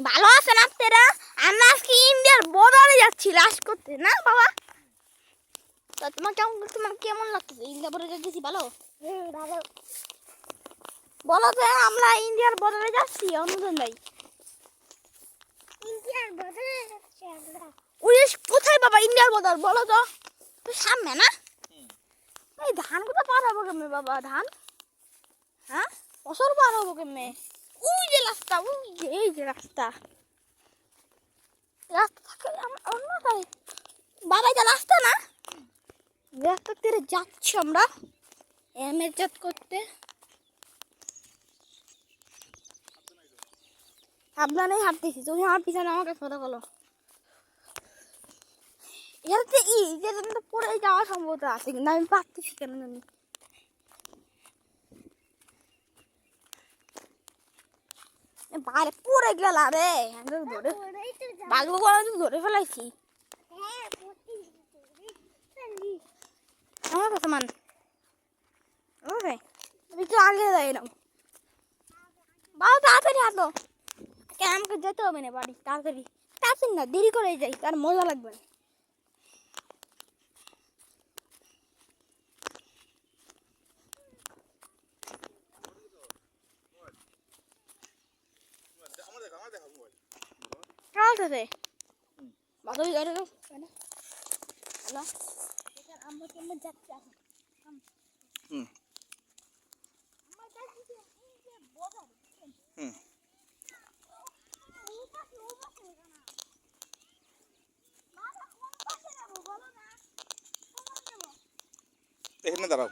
ভালো আছেন আপনারা? আমরা আজকে ইন্ডিয়ার বর্ডারে যাচ্ছি লাশ করতে, না বাবা? তো তোমার কেমন লাগতেছে ইন্ডিয়া বর্ডারে যাচ্ছি? ভালো ভালো। বলো তো, আমরা ইন্ডিয়ার বর্ডারে যাচ্ছি অনুদান ভাই। ইন্ডিয়ার বর্ডারে যাচ্ছি আমরা। ওই কোথায় বাবা ইন্ডিয়ার বর্ডার? বলো তো। সামনে না? এই ধান কোথা পার হবো কেমনে বাবা? ধান হ্যাঁ বছর পার হবো কেমনে? ওই যে রাস্তা, ওই যে এই যে রাস্তা রাস্তা থাকে অন্যটাই বাবা, এটা রাস্তা না? রাস্তা তীরে যাচ্ছি আমরা এমএজাত করতে। সাবধানেই হাঁটতেছি, তুমি আমার পিছনে আমাকে ফলো করো। এখানে যেটা পড়ে যাওয়ার সম্ভবত আছে, কিন্তু আমি পারতেছি কেন জানি। বাইরে পড়ে গেলাম রে, ধরে বাঘ ধরে ফেলাইছি আমার কথা মান। তুমি একটু আগে যাই না বাবা, তাড়াতাড়ি হাঁটো। কেন আমাকে যেতে হবে না বাড়ি? তাড়াতাড়ি তাড়াতাড়ি না, দেরি করে যাই, তার মজা লাগবে না। কালটাতে বাদল ধরে দাও হ্যালো, আমরা কেমন যাচ্ছি এখন? এখানে দাঁড়াও।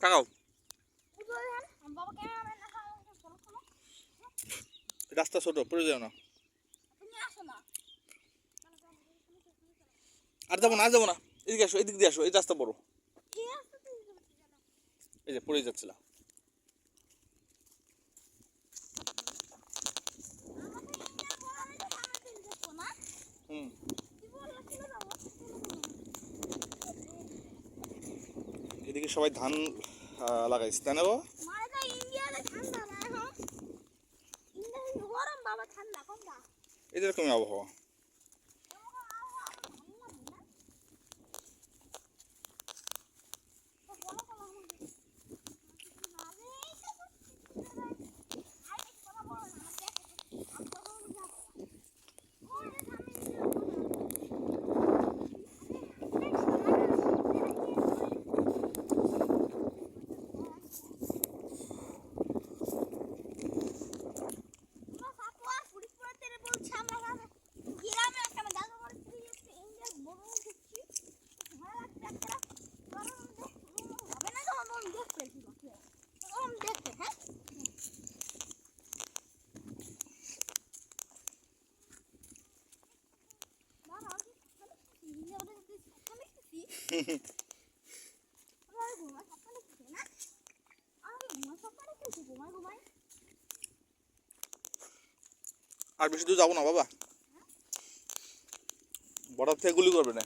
তাকাও, রাস্তা ছোট, পড়ে যাও না। আর যাবো না, আর যাবো না, এদিকে আসো, এদিক দিয়ে আসো, এই রাস্তা বড়। এই যে পড়ে যাচ্ছিলাম। এদিকে সবাই ধান লাগাইছে, তাই না বাবা? এরকমই আবহাওয়া। আর বেশি দূর যাবো না বাবা, বর্ডার থেকে গুলি করবে না।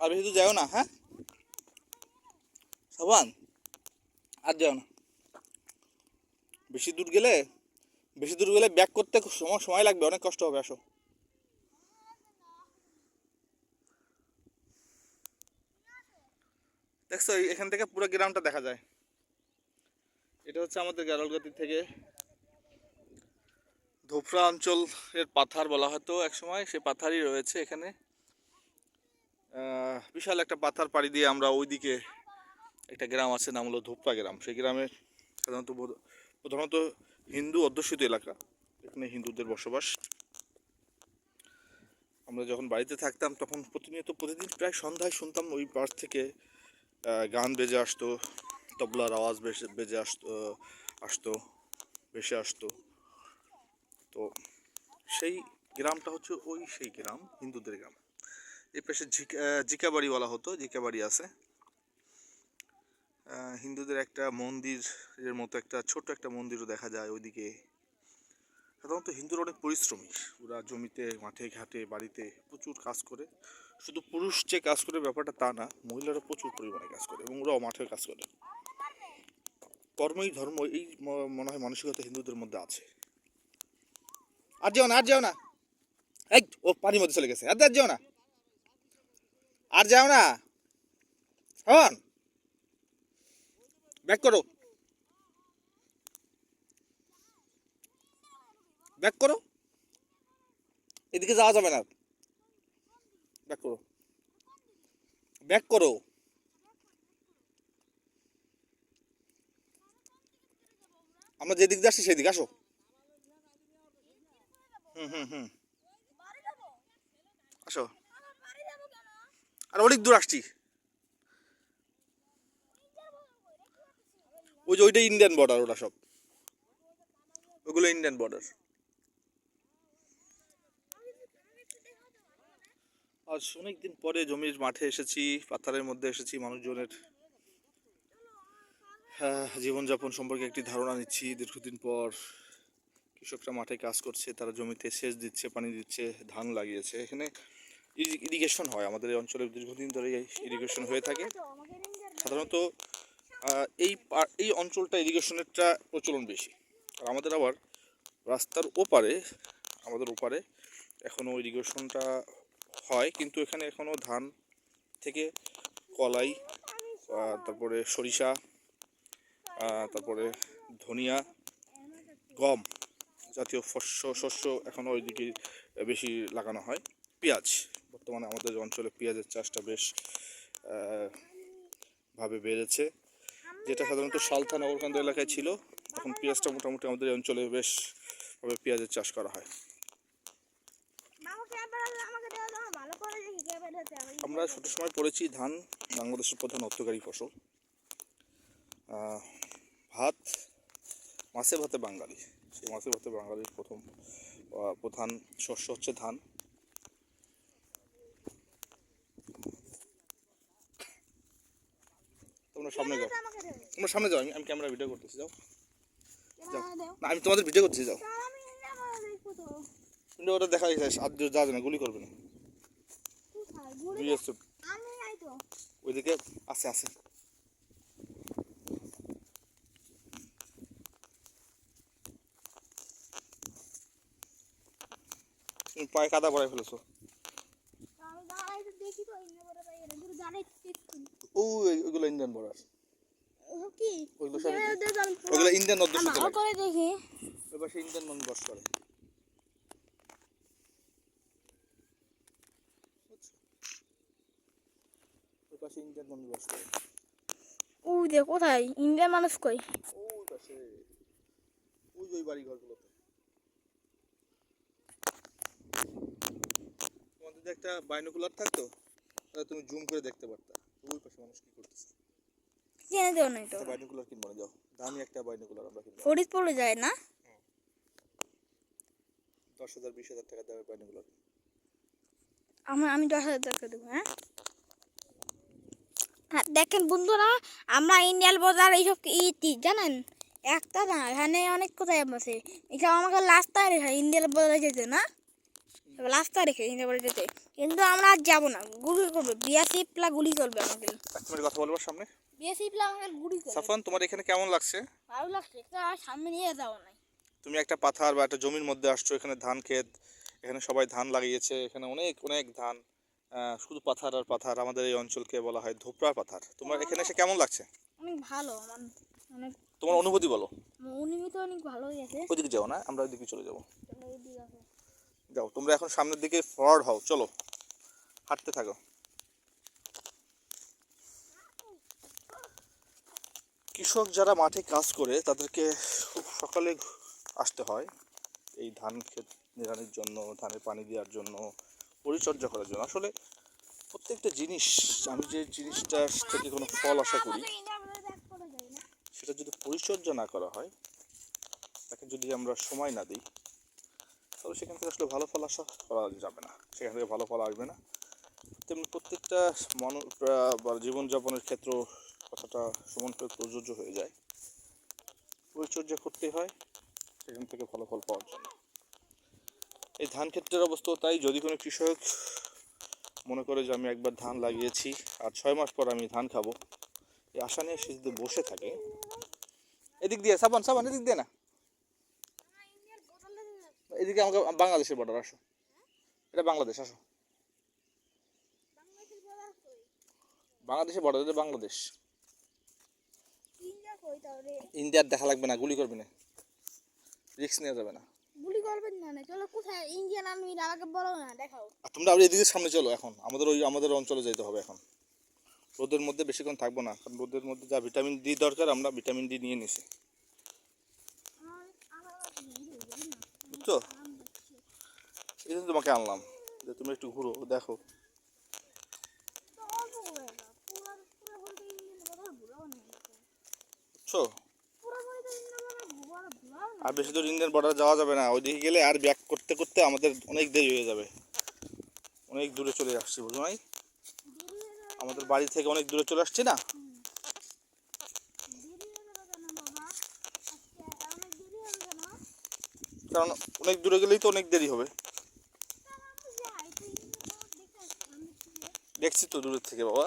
আর বেশি দূর যাও না, হ্যাঁ সাবান, আর যাও না। বেশি দূর গেলে ব্যাক করতে সময় লাগবে, অনেক কষ্ট হবে। আসো, দেখছো এখান থেকে পুরো গ্রামটা দেখা যায়। এটা হচ্ছে আমাদের গারলগাতি থেকে ধোপরা অঞ্চল এর পাথার বলা হতো এক সময়, সে পাথারই রয়েছে এখানে। বিশাল একটা পাথার পাড়ি দিয়ে আমরা ওইদিকে একটা গ্রাম আছে, নাম হলো ধোপরা গ্রাম। সেই গ্রামে প্রধানত হিন্দু অধ্যুষিত এলাকা, এখানে হিন্দুদের বসবাস। আমরা যখন বাড়িতে থাকতাম তখন প্রতিদিন প্রায় সন্ধ্যায় শুনতাম ওই পাশ থেকে গান বেজে আসতো, তবলার আওয়াজ বেজে আসতো ভেসে আসতো। তো সেই গ্রামটা হচ্ছে সেই গ্রাম, হিন্দুদের গ্রাম। এই পাশে জিকাবাড়ি বলা হতো, জিকাবাড়ি আছে। হিন্দুদের একটা মন্দিরের মতো ছোট একটা মন্দিরও দেখা যায় ওইদিকে। সাধারণত হিন্দুরা অনেক পরিশ্রমী, ওরা জমিতে, মাঠে ঘাটে, বাড়িতে প্রচুর কাজ করে। শুধু পুরুষ যে কাজ করে ব্যাপারটা তা না, মহিলারা প্রচুর পরিমাণে কাজ করে এবং ওরাও মাঠে কাজ করে। কর্মই ধর্ম, এই মনে হয় মানসিকতা হিন্দুদের মধ্যে আছে। আর যেও না এই ও পানির মধ্যে চলে গেছে, আর যেও না, আর যাও না, হন ব্যাক করো, ব্যাক করো, এদিকে যাওয়া যাবে না, ব্যাক করো, ব্যাক করো। আমরা যেদিক দিয়ে আসছি সেদিকে আসো। হুম আসো। আর অনেক দূর আসছি। ওইটা ইন্ডিয়ান বর্ডার, ওটা সব ওগুলো ইন্ডিয়ান বর্ডার। আজ অনেকদিন পরে জমির মাঠে এসেছি, পাথারের মধ্যে এসেছি, মানুষজনের জীবনযাপন সম্পর্কে একটি ধারণা নিচ্ছি। দীর্ঘদিন পর কৃষকরা মাঠে কাজ করছে, তারা জমিতে সেচ দিচ্ছে, পানি দিচ্ছে, ধান লাগিয়েছে। এখানে ইরিগেশন হয়, আমাদের এই অঞ্চলে দীর্ঘদিন ধরে ইরিগেশন হয়ে থাকে। সাধারণত এই অঞ্চলটা ইরিগেশনেরটা প্রচলন বেশি। আর আমাদের আবার রাস্তার ওপারে, আমাদের ওপারে এখনও ইরিগেশনটা হয়, কিন্তু এখানে এখনও ধান থেকে কলাই, তারপরে সরিষা, তারপরে ধনিয়া, গম জাতীয় শস্য এখনও ওইদিকে বেশি লাগানো হয়। পেঁয়াজ, বর্তমানে আমাদের অঞ্চলে পেঁয়াজের চাষটা বেশ ভাবে বেড়েছে, যেটা সাধারণত সালথা নগরকান্দা এলাকায় ছিল। এখন পেঁয়াজটা মোটামুটি আমাদের এই অঞ্চলে বেশ ভাবে পেঁয়াজের চাষ করা হয়। আমরা ছোট সময় পড়েছি ধান বাংলাদেশের প্রধান অর্থকারী ফসল। ভাত, মাছে ভাতে বাঙালি, সেই মাছে ভাতে বাঙালির প্রধান শস্য হচ্ছে ধান। তোমরা সামনে যাও, আমি ক্যামেরা ভিডিও করতেছি, যাও না, আমি তোমাদের ভিডিও করতেছি, যাও। ওটা দেখা যাচ্ছে, আর যা না, গুলি করবে না। ওইদিকে আছে। তুমি পায়ে কাদা পড়াই ফেলেছো। ওইগুলো ইন্ডিয়ান বর্ডার, ওইগুলো ইন্ডিয়ান অধ্যুষিত লাগে। ওই পাশে ইন্ডিয়ান মানুষ বাস করে। ওই পাশে ইন্ডিয়ান মানুষ বাস করে। কোথায় ইন্ডিয়ান মানুষ কই? ওই পাশে, ওই বাড়ি ঘরগুলোতে। তোমার যদি একটা বাইনোকুলার থাকতো তাহলে তুমি জুম করে দেখতে পারতা ওই পাশে মানুষ কি করতেছে। জেনে দেও না তো। বাইনোকুলার কিনবো না, যাও, দামি একটা বাইনোকুলার আমরা কিনবো। ফরিদপুরে যায় না? 10,000 20,000 টাকা দেওয়া বাইনোকুলার। আমি 10,000 টাকা দেবো। হ্যাঁ দেখেন বন্ধুরা, আমরা ইন্ডিয়ান বাজার এইসব জানেন একটা না, এখানে অনেক কোথায় আছে। এসব আমাকে রাস্তায় রেখে ইন্ডিয়ান বাজারে যেতে না, রাস্তায় রেখে ইন্ডিয়ান বাজারে যেতে, কিন্তু আমরা আর যাবো না, গুলি করবে বিএসএফরা, গুলি করবে আমাকে। কথা বলবো সামনে, বিএসএফরা আমাকে গুলি করবে। সাফান, তোমার এখানে কেমন লাগছে? ভালো লাগছে, সামনে নিয়ে যাবো না। তুমি একটা পাথার বা একটা জমির মধ্যে আসছো, এখানে ধান ক্ষেত, এখানে সবাই ধান লাগিয়েছে, এখানে অনেক ধান, শুধু পাথার আর পাথার। আমাদের এই অঞ্চলকে বলা হয় ধোপড়া পাথার। তোমার এখানে এসে কেমন লাগছে? অনেক ভালো, অনেক। তোমার অনুভূতি বলো। অনুভূতি অনেক ভালোই আছে। ওইদিকে যাও না, আমরা ওইদিকে চলে যাবো। যাও, তোমরা এখন সামনের দিকে ফরওয়ার্ড হও, চলো হাঁটতে থাকো। কৃষক যারা মাঠে কাজ করে তাদেরকে খুব সকালে আসতে হয় এই ধান ক্ষেত নিড়ানির জন্য, ধানে পানি দেওয়ার জন্য, পরিচর্যা করার জন্য। আসলে প্রত্যেকটা জিনিস, আমি যে জিনিসটার থেকে কোনো ফল আশা করি, সেটা যদি পরিচর্যা না করা হয়, তাকে যদি আমরা সময় না দিই, তাহলে সেখান থেকে আসলে ভালো ফল আশা করা যাবে না, সেখান থেকে ভালো ফল আসবে না। তেমনি প্রত্যেকটা বা জীবনযাপনের ক্ষেত্র কথাটা সমানভাবে প্রযোজ্য হয়ে যায়। পরিচর্যা করতে হয় সেখান থেকে ভালো ফল পাওয়ার জন্য। এই ধান ক্ষেত্রের অবস্থা তাই, যদি কোনো কৃষক মনে করে যে আমি একবার ধান লাগিয়েছি আর 6 মাস পর আমি ধান খাবো, এই আশা নিয়ে সে যদি বসে থাকে, এদিক দিয়ে সাবান সাবান এদিক দিয়ে না, এদিকে আমাকে বাংলাদেশের বর্ডার, আসো, এটা বাংলাদেশ, আসো, বাংলাদেশের বর্ডার, এটা বাংলাদেশ। ইন্ডিয়ার দেখা লাগবে না, গুলি করবি না, রিস্ক নেওয়া যাবে না। গুলি করবেন না, চলো কোথায় ইন্ডিয়ান আর্মি আমাকে বলো না, দেখাও। আর তোমরা আবার এদিকে সামনে চলো, এখন আমাদের অঞ্চলে যেতে হবে। এখন রোদের মধ্যে বেশিক্ষণ থাকবো না, কারণ রোদের মধ্যে যা ভিটামিন ডি দরকার আমরা ভিটামিন ডি নিয়ে নিছি, বুঝছো? এই জন্য তোমাকে আনলাম যে তুমি একটু ঘুরো, দেখো। বুঝছো? আর বেশি দূর ইন্ডিয়ান বর্ডার যাওয়া যাবে না, ওইদিকে গেলে আর ব্যাক করতে করতে আমাদের অনেক দেরি হয়ে যাবে, অনেক দূরে চলে আসছি, বুঝো নাই? আমাদের বাড়ি থেকে অনেক দূরে চলে আসছি না। কারণ অনেক দূরে গেলেই তো অনেক দেরি হবে। দেখছি তো দূরের থেকে বাবা।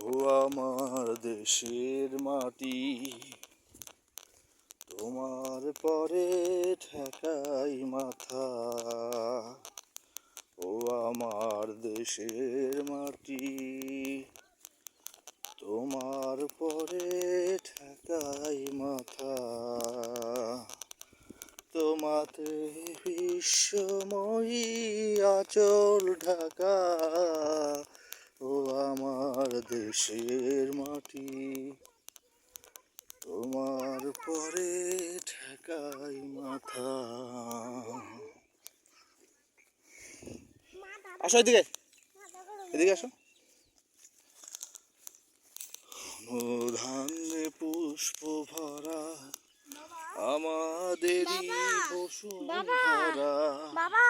ও আমার দেশের মাটি, তোমার পরে ঠেকাই মাথা। ও আমার দেশের মাটি, তোমার পরে ঠেকাই মাথা। তোমাতে বিশ্বময়ী আঁচল ঢাকা, ও আমার দেশের মাটি, তোমার পরে ঠেকাই মাথা। আসো এদিকে, এদিকে আসো। ধানে পুষ্প ভরা আমাদেরই বসুন্ধরা। বাবা,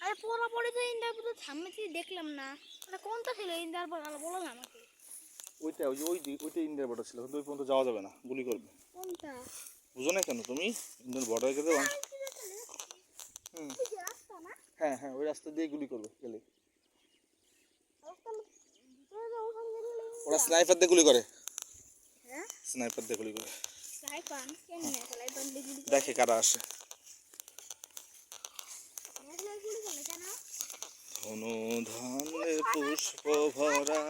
আরে পরে তো ইন্ডিয়ার পুরো সামনে থেকে দেখলাম না, ওটা কোনটা ছিল ইন্ডিয়ার বলো না আমাকে। ওইটা ওইটা ইন্ডিয়ার বর্ডার ছিল, কিন্তু ওই পর্যন্ত যাওয়া যাবে না, গুলি করবে। কোনটা? বুঝো না কেন তুমি? ইন্ডিয়ান বর্ডার গেলে হ্যাঁ হ্যাঁ, ওই রাস্তা দিয়ে গুলি করবে গেলে। ওরা স্নাইপার দিয়ে গুলি করে, স্নাইপার দিয়ে গুলি করে, দেখে কারা আসে। ধনু ধানে পুষ্প ভরা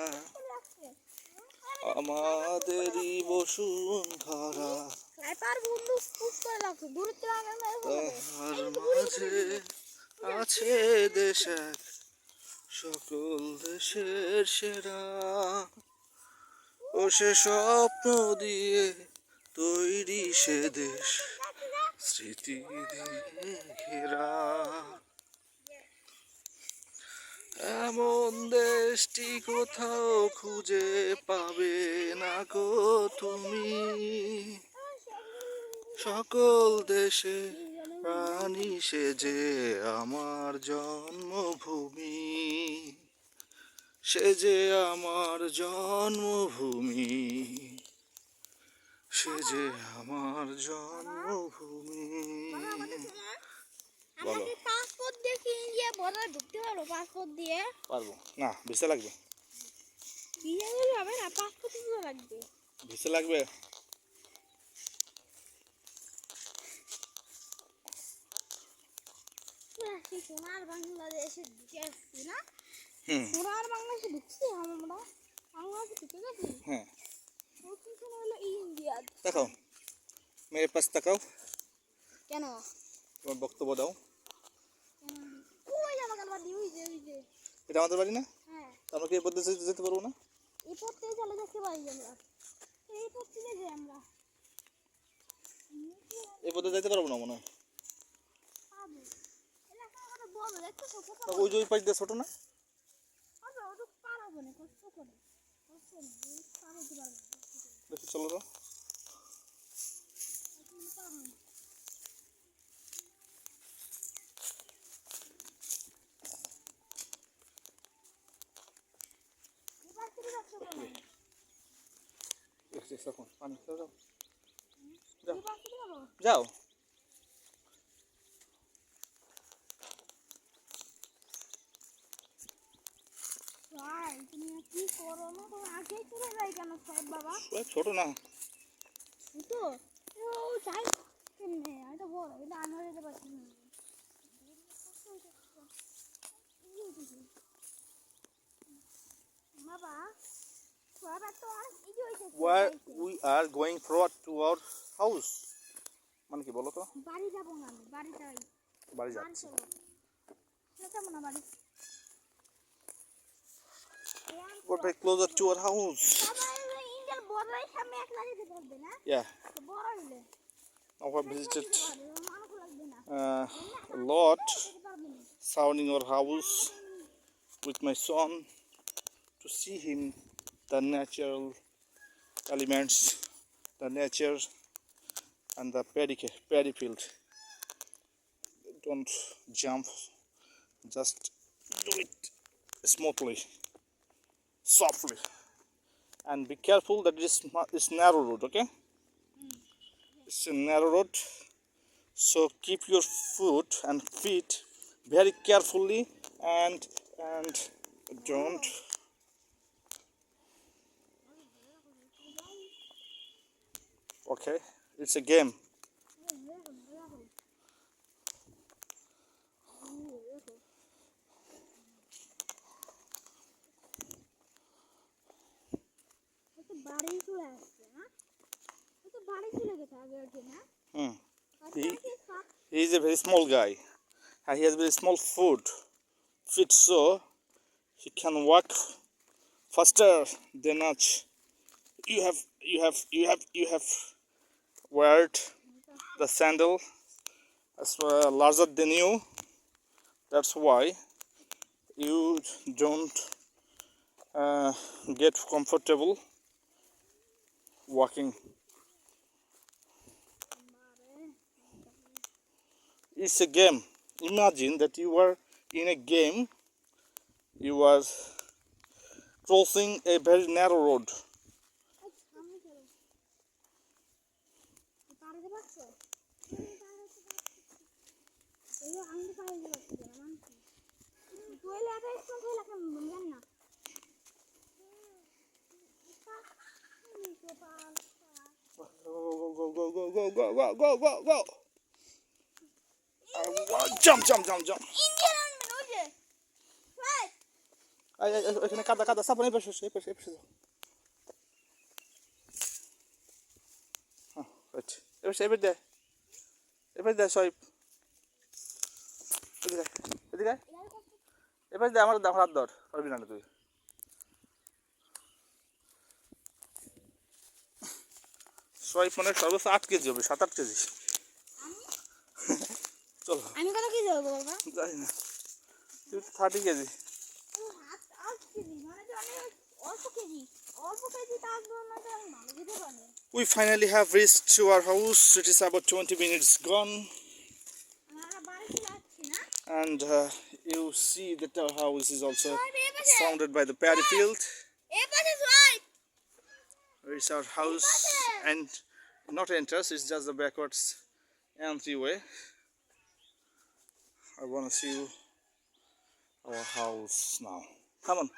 আমাদেরই বসুন্ধরা, তাহার মাঝে আছে দেশ এক, সকল দেশের সেরা। ও সে স্বপ্ন দিয়ে তৈরি সে দেশ, স্মৃতি দিয়ে ঘেরা। এমন দেশটি কোথাও খুঁজে পাবে না গো তুমি, সকল দেশে প্রাণী সে যে আমার জন্মভূমি, সে যে আমার জন্মভূমি, সে যে আমার জন্মভূমি। বলো, পাসপোর্ট দেখি ইন্ডিয়া বর্ডার ঢুকতে পারবো? পাসপোর্ট দিয়ে পারবো না, ভিসা লাগবে। ভিসা দিলে হবে না, পাসপোর্ট তো লাগবে। ভিসা লাগবে। সোনার বাংলাদেশে ঢুকে আসছি না? হুম, সোনার বাংলাদেশে ঢুকছি আমরা, বাংলাদেশে ঢুকে গেছি। হ্যাঁ, হলো ইন্ডিয়া। দেখাও, মেরে পাশ তাকাও, কেন? তোমার বক্তব্য দাও। ওই জামা কাপড় দিয়ে ওই যে এটা আমাদের বাড়ি না? হ্যাঁ। আমরা কি এই পথে যেতে পারবো না? এই পথ থেকে চলে যেতে পারি আমরা। এই পথ থেকে যাই আমরা। এই পথে যেতে পারবো না মনে হয়। পাবো। এলাকা আমাদের বড়, দেখতেছো কত তা ওই যে ওই পাশ দিয়ে ছোট না? হবে, ওটা পার হবে না, কষ্ট করে। কষ্ট নেই, পার হতে পারবো না। দেখি চলো তো। এখন পার হয় না। এবার থেকে যাচ্ছে বলো। দেখছি এখন পানি যাও যাও এবার থেকে যাবো। যাও। ভাই, তুমি আর কি করো না, তুমি আগেই চলে যাই কেন সাহেব বাবা? ছোট না। এই তো ও যাই কেমনে, এটা বড়, এটা আমরা যেতে পারছি না। বাবা, বাবা তো অনেক ইজি হয়েছে। Where we are going forward to our house. মানে কি বলো তো? বাড়ি যাবো না, আমি বাড়ি যাই। বাড়ি বাড়ি যাচ্ছি। চলো, যাবো না বাড়ি। We're very closer to our house. বাবা, ইন্ডিয়ার বড়াই সামনে একলা যেতে পারবে না? Yeah. বড় হইলে Now I've visited মানুষ লাগবে না, a lot যেতে পারবে না। surrounding our house with my son to see him the natural elements, the nature and the paddy field. Don't jump, just do it smoothly, softly, and be careful that it's narrow road. Okay, it's a narrow road, so keep your foot and feet very carefully and don't. Okay, it's a game. বাড়ি চলে আসছে না, তো বাড়ি চলে গেছে আগে আগে না। He is a very small guy. And he has very small feet, so he can walk faster than us. You have wear the sandal as larger than you. That's why you don't get comfortable walking. It's a game. Imagine that you are in a game. You are crossing a very narrow road. Go. Jump. এখানে কাদা সাপনে বসে যাও। এবার দে সব এদিকে এবার দে আমার হাত ধর, পারবি না তুই। সব মানে সর্বোচ্চ 8 কেজি হবে, 7-8 কেজি। চলো আমি কত কেজি হবো বাবা? জানি না, তুই 30 KG. We finally have reached to our house. It is about 20 minutes gone. And you see that our house is also surrounded by the paddy field. It's our house, and not entrance, it's just the backwards entryway. I want to see you our house now. Come on.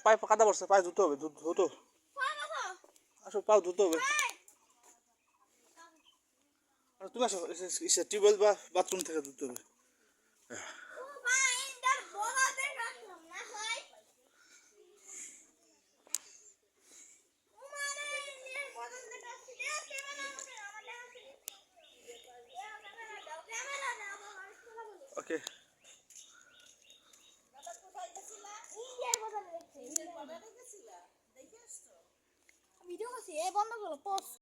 পায়ে কাদা পড়ছে, পায়ে ধুতে হবে, ধুতো আসো, পাও ধুতে হবে। তুমি আসো, টিউবওয়েল বা বাথরুম থেকে ধুতে হবে। Okay. করছি, এই বন্ধ করো পোস্ট।